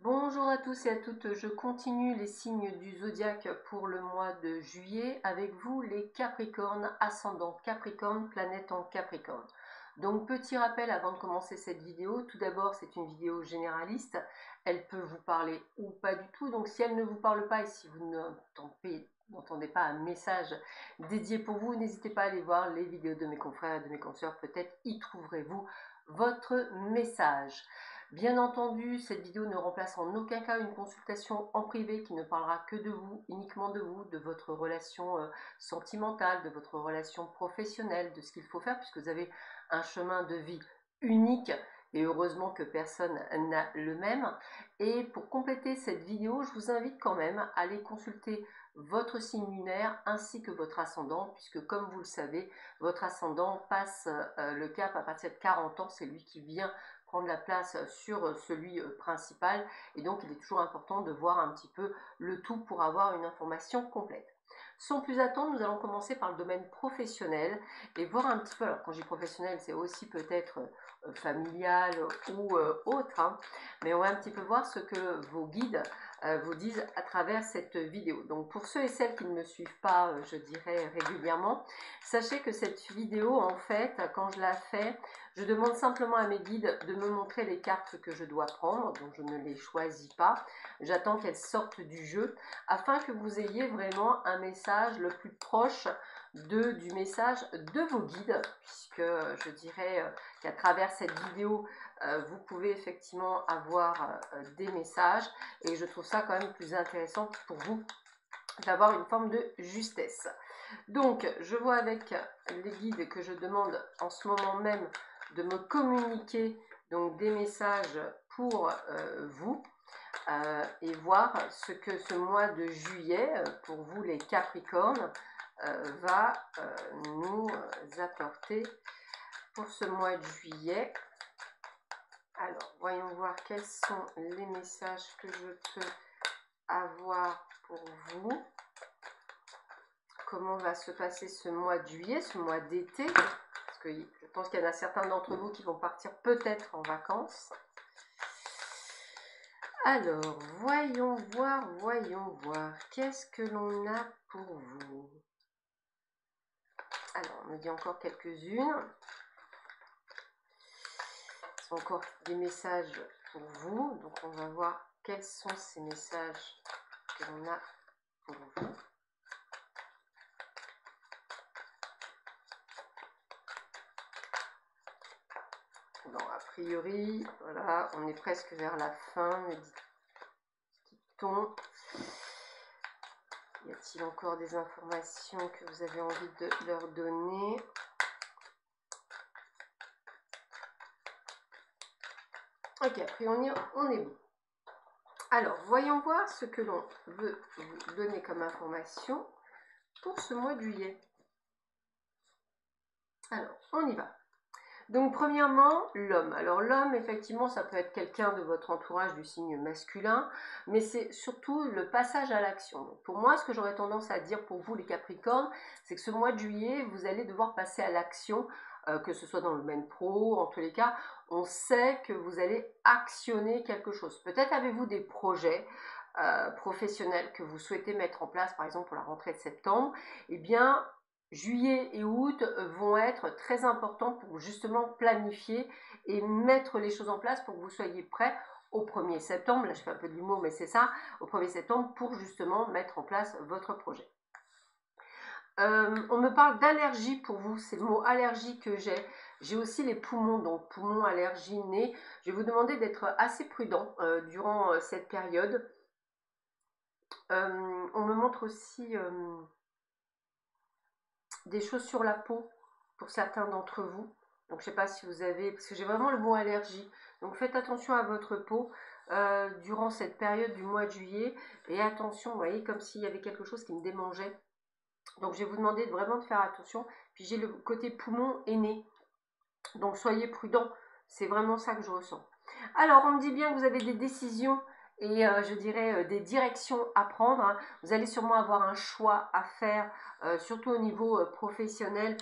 Bonjour à tous et à toutes, je continue les signes du zodiaque pour le mois de juillet avec vous les Capricornes, ascendant Capricorne, planète en Capricorne. Donc petit rappel avant de commencer cette vidéo, tout d'abord c'est une vidéo généraliste, elle peut vous parler ou pas du tout, donc si elle ne vous parle pas et si vous n'entendez pas un message dédié pour vous, n'hésitez pas à aller voir les vidéos de mes confrères et de mes consoeurs, peut-être y trouverez-vous votre message. Bien entendu, cette vidéo ne remplace en aucun cas une consultation en privé qui ne parlera que de vous, uniquement de vous, de votre relation sentimentale, de votre relation professionnelle, de ce qu'il faut faire puisque vous avez un chemin de vie unique et heureusement que personne n'a le même. Et pour compléter cette vidéo, je vous invite quand même à aller consulter votre signe lunaire ainsi que votre ascendant puisque comme vous le savez, votre ascendant passe le cap à partir de 40 ans, c'est lui qui vient prendre la place sur celui principal et donc il est toujours important de voir un petit peu le tout pour avoir une information complète. Sans plus attendre, nous allons commencer par le domaine professionnel et voir un petit peu, alors quand je dis professionnel, c'est aussi peut-être familial ou autre, hein, mais on va un petit peu voir ce que vos guides vous disent à travers cette vidéo. Donc pour ceux et celles qui ne me suivent pas, je dirais régulièrement, sachez que cette vidéo, en fait, quand je la fais, je demande simplement à mes guides de me montrer les cartes que je dois prendre, donc je ne les choisis pas. J'attends qu'elles sortent du jeu afin que vous ayez vraiment un message le plus proche du message de vos guides, puisque je dirais qu'à travers cette vidéo, vous pouvez effectivement avoir des messages et je trouve ça quand même plus intéressant pour vous d'avoir une forme de justesse. Donc, je vois avec les guides que je demande en ce moment même de me communiquer donc des messages pour vous et voir ce que ce mois de juillet, pour vous les Capricornes, va nous apporter pour ce mois de juillet. Alors, voyons voir quels sont les messages que je peux avoir pour vous. Comment va se passer ce mois de juillet, ce mois d'été, parce que je pense qu'il y en a certains d'entre vous qui vont partir peut-être en vacances. Alors, voyons voir, qu'est-ce que l'on a pour vous? Alors, on me dit encore quelques-unes. Ce sont encore des messages pour vous, donc on va voir quels sont ces messages que l'on a pour vous. Bon, a priori, voilà, on est presque vers la fin, me dit-on. Y a-t-il encore des informations que vous avez envie de leur donner? Ok, a priori, on est bon. Alors, voyons voir ce que l'on veut vous donner comme information pour ce mois de juillet. Alors, on y va. Donc premièrement, l'homme. Alors l'homme, effectivement, ça peut être quelqu'un de votre entourage du signe masculin, mais c'est surtout le passage à l'action. Pour moi, ce que j'aurais tendance à dire pour vous les Capricornes, c'est que ce mois de juillet, vous allez devoir passer à l'action, que ce soit dans le domaine pro, en tous les cas, on sait que vous allez actionner quelque chose. Peut-être avez-vous des projets professionnels que vous souhaitez mettre en place, par exemple pour la rentrée de septembre, eh bien, juillet et août vont être très importants pour justement planifier et mettre les choses en place pour que vous soyez prêts au 1er septembre, là je fais un peu de l'humour mais c'est ça, au 1er septembre pour justement mettre en place votre projet. On me parle d'allergie pour vous, c'est le mot allergie que j'ai aussi les poumons, donc poumons, allergie, nez. Je vais vous demander d'être assez prudent durant cette période. On me montre aussi des choses sur la peau pour certains d'entre vous. Donc je ne sais pas si vous avez, parce que j'ai vraiment le mot allergie. Donc faites attention à votre peau durant cette période du mois de juillet. Et attention, vous voyez, comme s'il y avait quelque chose qui me démangeait. Donc je vais vous demander vraiment de faire attention. Puis j'ai le côté poumon et nez. Donc soyez prudents. C'est vraiment ça que je ressens. Alors on me dit bien que vous avez des décisions et je dirais des directions à prendre. Hein. Vous allez sûrement avoir un choix à faire, surtout au niveau professionnel,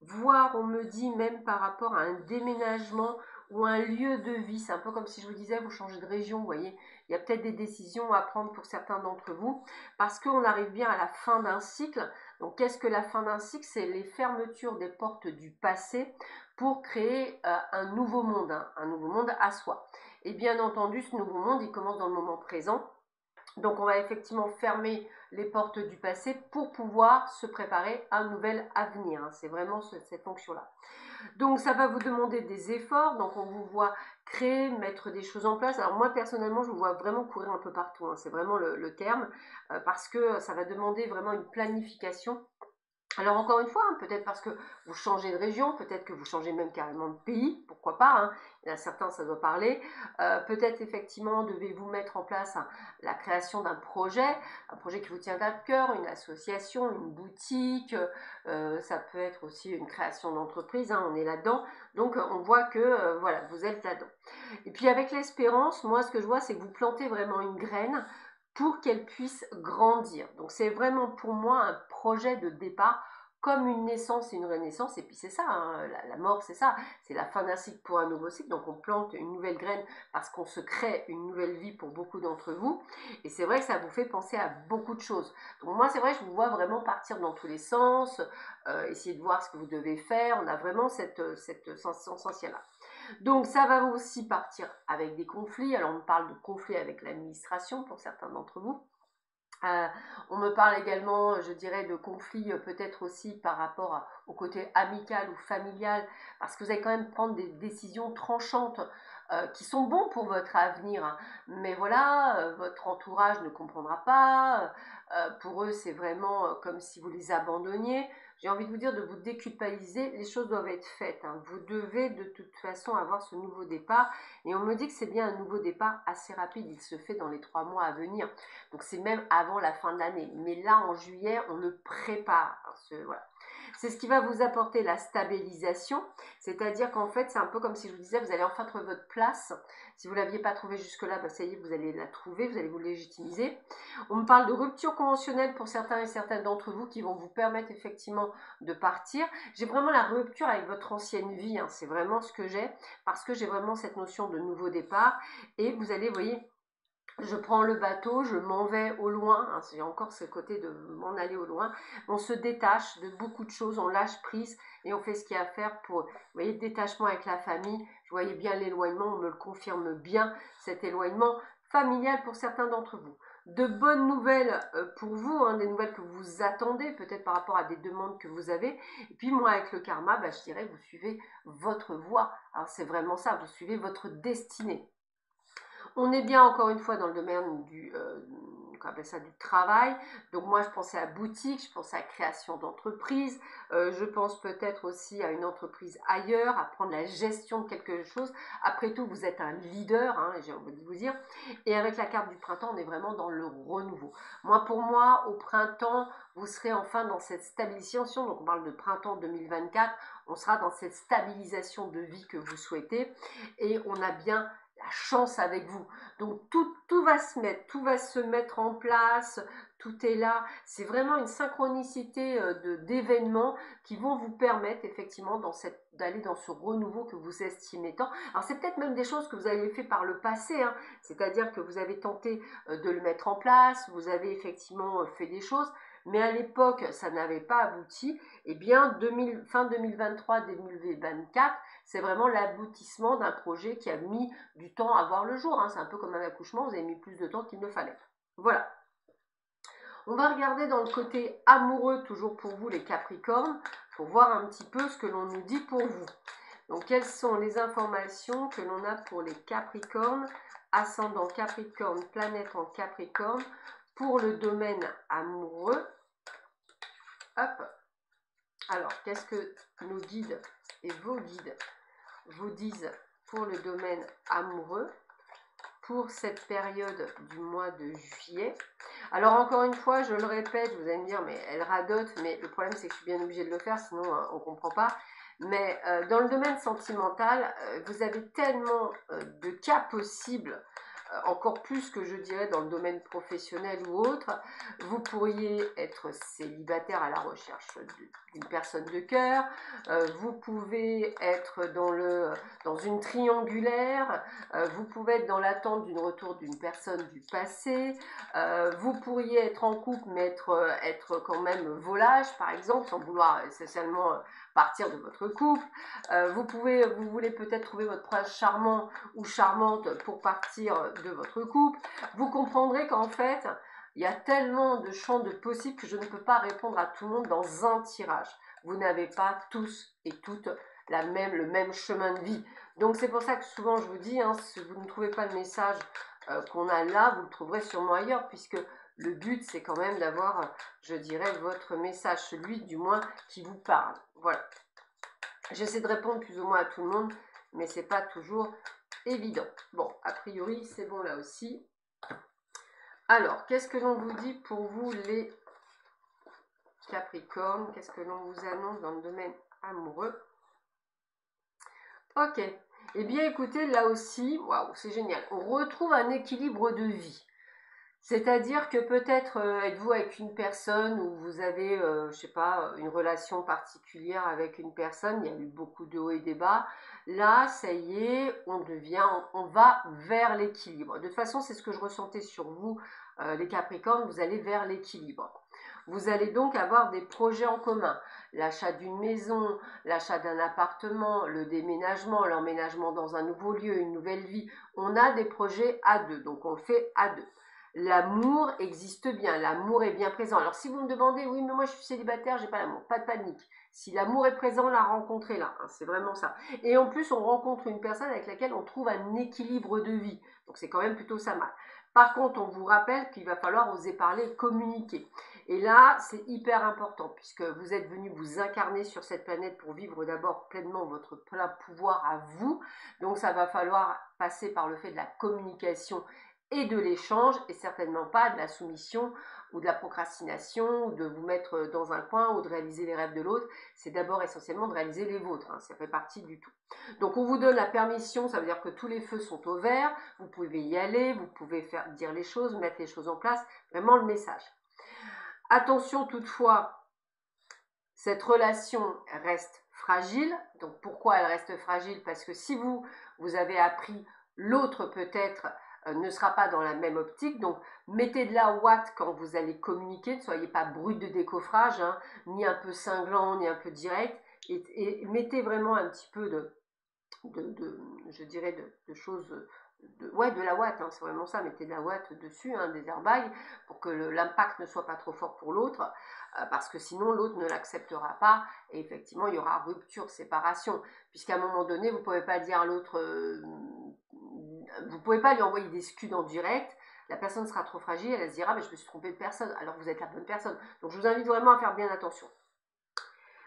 voire on me dit même par rapport à un déménagement ou un lieu de vie. C'est un peu comme si je vous disais, vous changez de région, vous voyez. Il y a peut-être des décisions à prendre pour certains d'entre vous, parce qu'on arrive bien à la fin d'un cycle. Donc, qu'est-ce que la fin d'un cycle? C'est les fermetures des portes du passé pour créer un nouveau monde, hein, un nouveau monde à soi. Et bien entendu, ce nouveau monde, il commence dans le moment présent. Donc, on va effectivement fermer les portes du passé pour pouvoir se préparer à un nouvel avenir, hein. C'est vraiment cette fonction-là. Donc, ça va vous demander des efforts. Donc, on vous voit créer, mettre des choses en place. Alors, moi, personnellement, je vous vois vraiment courir un peu partout, hein. C'est vraiment le terme, parce que ça va demander vraiment une planification. Alors encore une fois, hein, peut-être parce que vous changez de région, peut-être que vous changez même carrément de pays, pourquoi pas, hein, il y en a certains, ça doit parler. Peut-être effectivement, devez-vous mettre en place la création d'un projet, un projet qui vous tient à cœur, une association, une boutique, ça peut être aussi une création d'entreprise, hein, on est là-dedans. Donc on voit que voilà, vous êtes là-dedans. Et puis avec l'espérance, moi ce que je vois, c'est que vous plantez vraiment une graine pour qu'elle puisse grandir. Donc c'est vraiment pour moi un projet de départ, comme une naissance et une renaissance. Et puis c'est ça, hein, la mort c'est ça, c'est la fin d'un cycle pour un nouveau cycle. Donc on plante une nouvelle graine parce qu'on se crée une nouvelle vie pour beaucoup d'entre vous. Et c'est vrai que ça vous fait penser à beaucoup de choses. Donc moi c'est vrai, je vous vois vraiment partir dans tous les sens, essayer de voir ce que vous devez faire. On a vraiment cette sensation-là. Donc ça va aussi partir avec des conflits. Alors on parle de conflits avec l'administration pour certains d'entre vous. On me parle également, je dirais, de conflits peut-être aussi par rapport au côté amical ou familial, parce que vous allez quand même prendre des décisions tranchantes qui sont bons pour votre avenir, hein. Mais voilà, votre entourage ne comprendra pas. Pour eux, c'est vraiment comme si vous les abandonniez. J'ai envie de vous dire de vous déculpabiliser, les choses doivent être faites, hein. Vous devez de toute façon avoir ce nouveau départ. Et on me dit que c'est bien un nouveau départ assez rapide, il se fait dans les 3 mois à venir. Donc c'est même avant la fin de l'année. Mais là, en juillet, on le prépare. Voilà. C'est ce qui va vous apporter la stabilisation. C'est-à-dire qu'en fait, c'est un peu comme si je vous disais, vous allez enfin trouver votre place. Si vous ne l'aviez pas trouvée jusque-là, bah, ça y est, vous allez la trouver, vous allez vous légitimiser. On me parle de rupture conventionnelle pour certains et certaines d'entre vous qui vont vous permettre effectivement de partir. J'ai vraiment la rupture avec votre ancienne vie, hein. C'est vraiment ce que j'ai, parce que j'ai vraiment cette notion de nouveau départ. Et vous allez, vous voyez, je prends le bateau, je m'en vais au loin, hein, j'ai encore ce côté de m'en aller au loin. On se détache de beaucoup de choses, on lâche prise et on fait ce qu'il y a à faire pour, vous voyez, détachement avec la famille. Je voyais bien l'éloignement, on me le confirme bien, cet éloignement familial pour certains d'entre vous. De bonnes nouvelles pour vous, hein, des nouvelles que vous attendez, peut-être par rapport à des demandes que vous avez. Et puis moi, avec le karma, bah, je dirais que vous suivez votre voie. Alors c'est vraiment ça, vous suivez votre destinée. On est bien encore une fois dans le domaine du, on appelle ça, du travail. Donc moi je pensais à boutique, je pensais à création d'entreprise, je pense peut-être aussi à une entreprise ailleurs, à prendre la gestion de quelque chose. Après tout, vous êtes un leader, hein, j'ai envie de vous dire. Et avec la carte du printemps, on est vraiment dans le renouveau. Pour moi, au printemps, vous serez enfin dans cette stabilisation. Donc on parle de printemps 2024, on sera dans cette stabilisation de vie que vous souhaitez. Et on a bien la chance avec vous. Donc tout va se mettre, tout va se mettre en place, tout est là. C'est vraiment une synchronicité d'événements qui vont vous permettre effectivement d'aller dans ce renouveau que vous estimez tant. Alors c'est peut-être même des choses que vous avez fait par le passé, hein. C'est-à-dire que vous avez tenté de le mettre en place, vous avez effectivement fait des choses, mais à l'époque ça n'avait pas abouti. Et bien fin 2023, 2024, c'est vraiment l'aboutissement d'un projet qui a mis du temps à voir le jour, hein. C'est un peu comme un accouchement, vous avez mis plus de temps qu'il ne fallait. Voilà. On va regarder dans le côté amoureux, toujours pour vous les Capricornes, pour voir un petit peu ce que l'on nous dit pour vous. Donc, quelles sont les informations que l'on a pour les Capricornes, ascendant Capricorne, planète en Capricorne, pour le domaine amoureux. Hop. Alors, qu'est-ce que nos guides et vos guides vous disent pour le domaine amoureux pour cette période du mois de juillet? Alors encore une fois, je le répète, vous allez me dire, mais elle radote, mais le problème c'est que je suis bien obligée de le faire, sinon on ne comprend pas. Mais dans le domaine sentimental, vous avez tellement de cas possibles encore plus que je dirais dans le domaine professionnel ou autre. Vous pourriez être célibataire à la recherche d'une personne de cœur, vous pouvez être dans une triangulaire, vous pouvez être dans l'attente d'une retour d'une personne du passé, vous pourriez être en couple mais être quand même volage par exemple, sans vouloir essentiellement partir de votre couple. Vous voulez peut-être trouver votre prince charmant ou charmante pour partir de votre couple. Vous comprendrez qu'en fait, il y a tellement de champs de possibles que je ne peux pas répondre à tout le monde dans un tirage. Vous n'avez pas tous et toutes le même chemin de vie. Donc c'est pour ça que souvent je vous dis, hein, si vous ne trouvez pas le message qu'on a là, vous le trouverez sûrement ailleurs, puisque le but c'est quand même d'avoir, je dirais, votre message, celui du moins qui vous parle. Voilà. J'essaie de répondre plus ou moins à tout le monde, mais c'est pas toujours évident. Bon, a priori, c'est bon là aussi. Alors, qu'est-ce que l'on vous dit pour vous les Capricornes? Qu'est-ce que l'on vous annonce dans le domaine amoureux? Ok. Eh bien, écoutez, là aussi, waouh, c'est génial. On retrouve un équilibre de vie. C'est-à-dire que peut-être êtes-vous avec une personne ou vous avez, je sais pas, une relation particulière avec une personne, il y a eu beaucoup de hauts et des bas. Là, ça y est, on va vers l'équilibre. De toute façon, c'est ce que je ressentais sur vous, les Capricornes, vous allez vers l'équilibre. Vous allez donc avoir des projets en commun, l'achat d'une maison, l'achat d'un appartement, le déménagement, l'emménagement dans un nouveau lieu, une nouvelle vie. On a des projets à deux, donc on le fait à deux. L'amour existe bien, l'amour est bien présent. Alors si vous me demandez, oui mais moi je suis célibataire, j'ai pas l'amour, pas de panique. Si l'amour est présent, la rencontrez là, hein, c'est vraiment ça. Et en plus on rencontre une personne avec laquelle on trouve un équilibre de vie, donc c'est quand même plutôt ça mal. Par contre on vous rappelle qu'il va falloir oser parler, communiquer. Et là c'est hyper important puisque vous êtes venu vous incarner sur cette planète pour vivre d'abord pleinement votre plein pouvoir à vous. Donc ça va falloir passer par le fait de la communication et de l'échange, et certainement pas de la soumission ou de la procrastination, ou de vous mettre dans un coin, ou de réaliser les rêves de l'autre. C'est d'abord essentiellement de réaliser les vôtres, hein, ça fait partie du tout. Donc on vous donne la permission, ça veut dire que tous les feux sont au vert, vous pouvez y aller, vous pouvez dire les choses, mettre les choses en place, vraiment le message. Attention toutefois, cette relation reste fragile. Donc pourquoi elle reste fragile? Parce que si vous avez appris, l'autre peut-être ne sera pas dans la même optique. Donc mettez de la ouate quand vous allez communiquer, ne soyez pas brut de décoffrage, hein, ni un peu cinglant, ni un peu direct, et mettez vraiment un petit peu je dirais de choses, de la ouate, hein, c'est vraiment ça, mettez de la ouate dessus, hein, des airbags, pour que l'impact ne soit pas trop fort pour l'autre, parce que sinon l'autre ne l'acceptera pas, et effectivement il y aura rupture, séparation, puisqu'à un moment donné vous ne pouvez pas dire à l'autre, vous ne pouvez pas lui envoyer des scuds en direct, la personne sera trop fragile, elle se dira mais je me suis trompée de personne, alors vous êtes la bonne personne. Donc je vous invite vraiment à faire bien attention.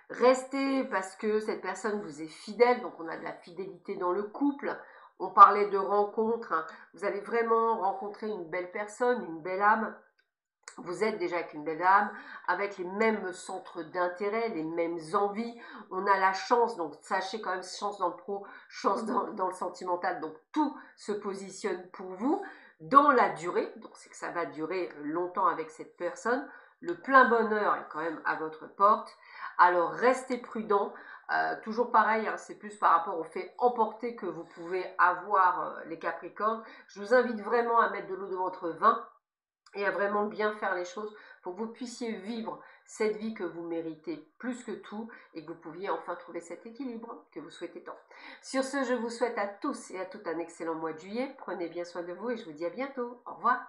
Restez parce que cette personne vous est fidèle, donc on a de la fidélité dans le couple. On parlait de rencontres, hein. Vous allez vraiment rencontrer une belle personne, une belle âme. Vous êtes déjà avec une belle âme, avec les mêmes centres d'intérêt, les mêmes envies. On a la chance, donc sachez quand même, chance dans le pro, chance dans le sentimental. Donc tout se positionne pour vous dans la durée. Donc c'est que ça va durer longtemps avec cette personne. Le plein bonheur est quand même à votre porte. Alors restez prudent. Toujours pareil, hein, c'est plus par rapport au fait emporté que vous pouvez avoir les Capricornes. Je vous invite vraiment à mettre de l'eau dans votre vin et à vraiment bien faire les choses pour que vous puissiez vivre cette vie que vous méritez plus que tout et que vous pouviez enfin trouver cet équilibre que vous souhaitez tant. Sur ce, je vous souhaite à tous et à toutes un excellent mois de juillet. Prenez bien soin de vous et je vous dis à bientôt. Au revoir.